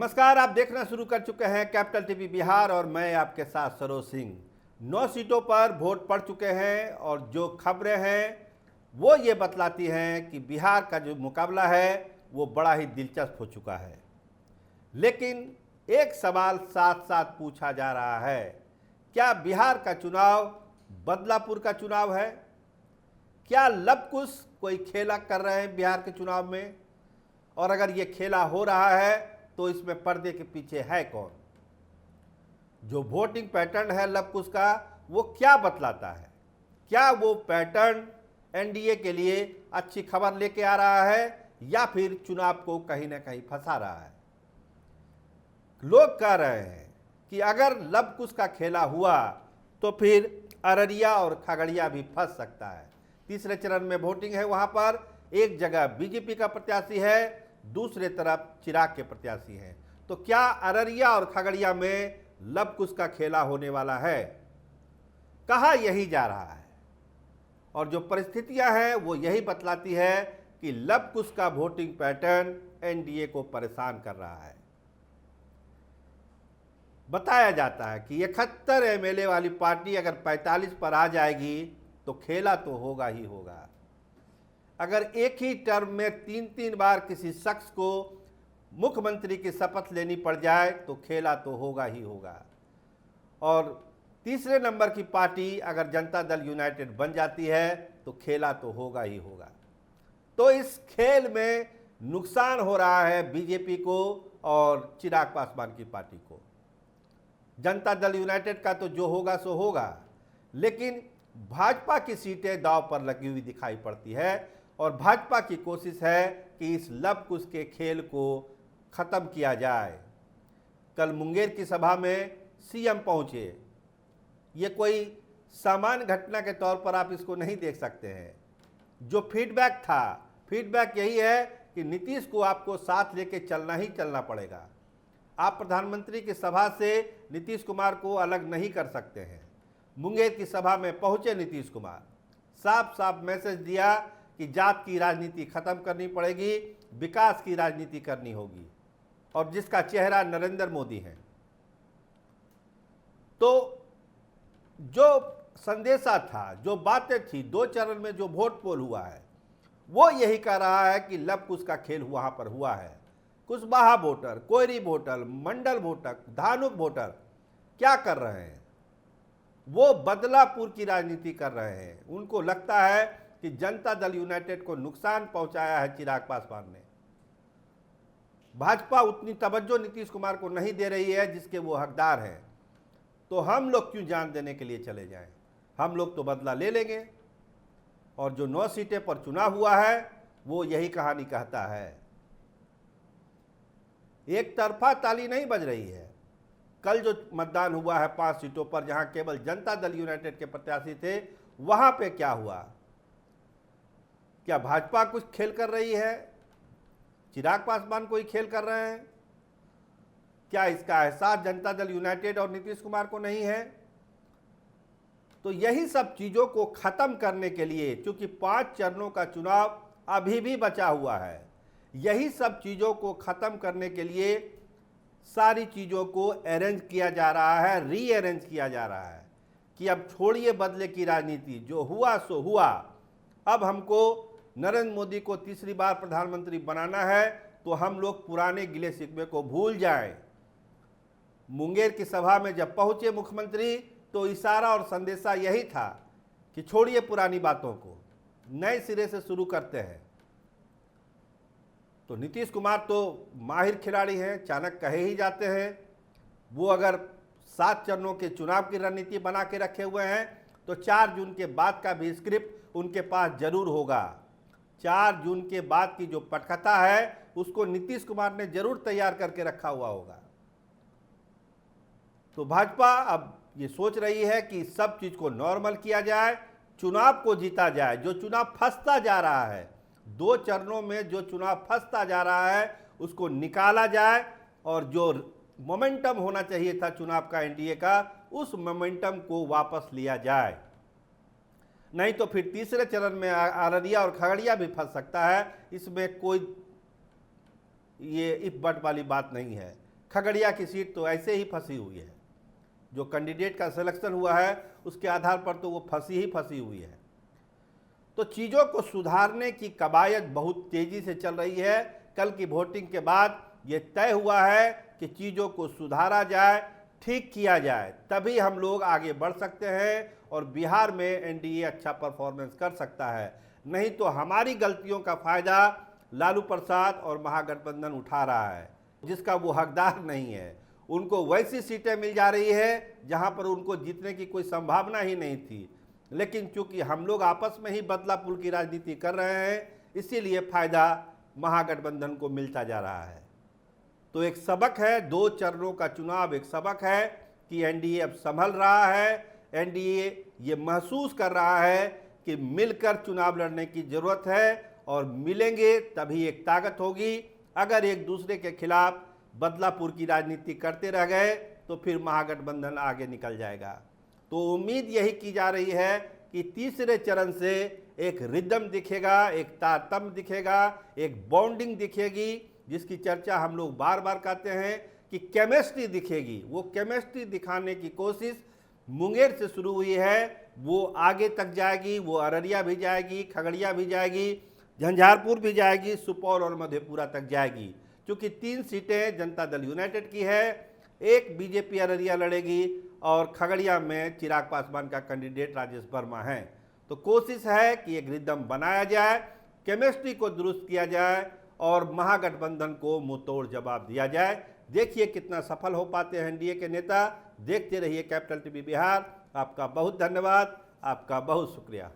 नमस्कार, आप देखना शुरू कर चुके हैं कैपिटल टीवी बिहार और मैं आपके साथ सरोज सिंह। 9 सीटों पर वोट पड़ चुके हैं और जो खबरें हैं वो ये बतलाती हैं कि बिहार का जो मुकाबला है वो बड़ा ही दिलचस्प हो चुका है। लेकिन एक सवाल साथ साथ पूछा जा रहा है, क्या बिहार का चुनाव बदलापुर का चुनाव है? क्या लवकुश कोई खेला कर रहे हैं बिहार के चुनाव में? और अगर ये खेला हो रहा है तो इसमें पर्दे के पीछे है कौन? जो वोटिंग पैटर्न है लवकुश का वो क्या बतलाता है? क्या वो पैटर्न एनडीए के लिए अच्छी खबर लेके आ रहा है या फिर चुनाव को कहीं ना कहीं फंसा रहा है? लोग कह रहे हैं कि अगर लवकुश का खेला हुआ तो फिर अररिया और खगड़िया भी फंस सकता है। तीसरे चरण में वोटिंग है, वहां पर एक जगह बीजेपी का प्रत्याशी है, दूसरे तरफ चिराग के प्रत्याशी हैं। तो क्या अररिया और खगड़िया में लवकुश का खेला होने वाला है? कहा यही जा रहा है और जो परिस्थितियां हैं वो यही बतलाती है कि लवकुश का वोटिंग पैटर्न एनडीए को परेशान कर रहा है। बताया जाता है कि 71 एमएलए वाली पार्टी अगर 45 पर आ जाएगी तो खेला तो होगा ही होगा। अगर एक ही टर्म में 3-3 बार किसी शख्स को मुख्यमंत्री की शपथ लेनी पड़ जाए तो खेला तो होगा ही होगा। और तीसरे नंबर की पार्टी अगर जनता दल यूनाइटेड बन जाती है तो खेला तो होगा ही होगा। तो इस खेल में नुकसान हो रहा है बीजेपी को और चिराग पासवान की पार्टी को। जनता दल यूनाइटेड का तो जो होगा सो होगा, लेकिन भाजपा की सीटें दांव पर लगी हुई दिखाई पड़ती है और भाजपा की कोशिश है कि इस लवकुश के खेल को खत्म किया जाए। कल मुंगेर की सभा में सीएम पहुंचे। ये कोई सामान्य घटना के तौर पर आप इसको नहीं देख सकते हैं। जो फीडबैक था, फीडबैक यही है कि नीतीश को आपको साथ लेके चलना ही चलना पड़ेगा। आप प्रधानमंत्री की सभा से नीतीश कुमार को अलग नहीं कर सकते हैं। मुंगेर की सभा में पहुंचे नीतीश कुमार, साफ साफ मैसेज दिया कि जात की राजनीति खत्म करनी पड़ेगी, विकास की राजनीति करनी होगी, और जिसका चेहरा नरेंद्र मोदी है। तो जो संदेशा था, जो बातें थी, 2 चरण में जो वोट पोल हुआ है वो यही कह रहा है कि लवकुश का खेल वहां पर हुआ है। कुशवाहा वोटर, कोयरी वोटर, मंडल वोटर, धानुक वोटर क्या कर रहे हैं? वो बदलापुर की राजनीति कर रहे हैं। उनको लगता है कि जनता दल यूनाइटेड को नुकसान पहुंचाया है चिराग पासवान ने। भाजपा उतनी तवज्जो नीतीश कुमार को नहीं दे रही है जिसके वो हकदार हैं। तो हम लोग क्यों जान देने के लिए चले जाएं? हम लोग तो बदला ले लेंगे। और जो 9 सीटें पर चुनाव हुआ है वो यही कहानी कहता है। एक तरफा ताली नहीं बज रही है। कल जो मतदान हुआ है 5 सीटों पर, जहां केवल जनता दल यूनाइटेड के प्रत्याशी थे, वहां पे क्या हुआ? क्या भाजपा कुछ खेल कर रही है? चिराग पासवान कोई खेल कर रहे हैं? क्या इसका एहसास जनता दल यूनाइटेड और नीतीश कुमार को नहीं है? तो यही सब चीजों को खत्म करने के लिए, क्योंकि 5 चरणों का चुनाव अभी भी बचा हुआ है, यही सब चीजों को खत्म करने के लिए सारी चीजों को अरेंज किया जा रहा है, रीअरेंज किया जा रहा है कि अब छोड़िए बदले की राजनीति, जो हुआ सो हुआ। अब हमको नरेंद्र मोदी को तीसरी बार प्रधानमंत्री बनाना है तो हम लोग पुराने गिले शिकवे को भूल जाएं। मुंगेर की सभा में जब पहुंचे मुख्यमंत्री तो इशारा और संदेशा यही था कि छोड़िए पुरानी बातों को, नए सिरे से शुरू करते हैं। तो नीतीश कुमार तो माहिर खिलाड़ी हैं, चाणक्य कहे ही जाते हैं। वो अगर 7 चरणों के चुनाव की रणनीति बना के रखे हुए हैं तो 4 जून के बाद का भी स्क्रिप्ट उनके पास जरूर होगा। 4 जून के बाद की जो पटकथा है उसको नीतीश कुमार ने जरूर तैयार करके रखा हुआ होगा। तो भाजपा अब ये सोच रही है कि सब चीज को नॉर्मल किया जाए, चुनाव को जीता जाए। जो चुनाव फंसता जा रहा है, 2 चरणों में जो चुनाव फंसता जा रहा है उसको निकाला जाए और जो मोमेंटम होना चाहिए था चुनाव का एनडीए का, उस मोमेंटम को वापस लिया जाए। नहीं तो फिर तीसरे चरण में अररिया और खगड़िया भी फंस सकता है। इसमें कोई ये इफ बट वाली बात नहीं है। खगड़िया की सीट तो ऐसे ही फंसी हुई है, जो कैंडिडेट का सिलेक्शन हुआ है उसके आधार पर तो वो फंसी हुई है। तो चीज़ों को सुधारने की कवायद बहुत तेज़ी से चल रही है। कल की वोटिंग के बाद ये तय हुआ है कि चीज़ों को सुधारा जाए, ठीक किया जाए, तभी हम लोग आगे बढ़ सकते हैं और बिहार में एनडीए अच्छा परफॉर्मेंस कर सकता है। नहीं तो हमारी गलतियों का फ़ायदा लालू प्रसाद और महागठबंधन उठा रहा है, जिसका वो हकदार नहीं है। उनको वैसी सीटें मिल जा रही है जहां पर उनको जीतने की कोई संभावना ही नहीं थी, लेकिन चूंकि हम लोग आपस में ही बदला पुल की राजनीति कर रहे हैं, इसीलिए फायदा महागठबंधन को मिलता जा रहा है। तो एक सबक है, 2 चरणों का चुनाव एक सबक है कि एनडीए अब संभल रहा है। एनडीए ये महसूस कर रहा है कि मिलकर चुनाव लड़ने की जरूरत है और मिलेंगे तभी एक ताकत होगी। अगर एक दूसरे के खिलाफ बदलापुर की राजनीति करते रह गए तो फिर महागठबंधन आगे निकल जाएगा। तो उम्मीद यही की जा रही है कि तीसरे चरण से एक रिदम दिखेगा, एक तारतम्य दिखेगा, एक बॉन्डिंग दिखेगी, जिसकी चर्चा हम लोग बार बार करते हैं कि केमिस्ट्री दिखेगी। वो केमिस्ट्री दिखाने की कोशिश मुंगेर से शुरू हुई है, वो आगे तक जाएगी, वो अररिया भी जाएगी, खगड़िया भी जाएगी, झंझारपुर भी जाएगी, सुपौल और मधेपुरा तक जाएगी। क्योंकि 3 सीटें जनता दल यूनाइटेड की है, एक बीजेपी अररिया लड़ेगी और खगड़िया में चिराग पासवान का कैंडिडेट राजेश वर्मा है। तो कोशिश है कि एक रिदम बनाया जाए, केमिस्ट्री को दुरुस्त किया जाए और महागठबंधन को मुंहतोड़ जवाब दिया जाए। देखिए कितना सफल हो पाते हैं एनडीए के नेता। देखते रहिए कैपिटल टीवी बिहार। आपका बहुत धन्यवाद, आपका बहुत शुक्रिया।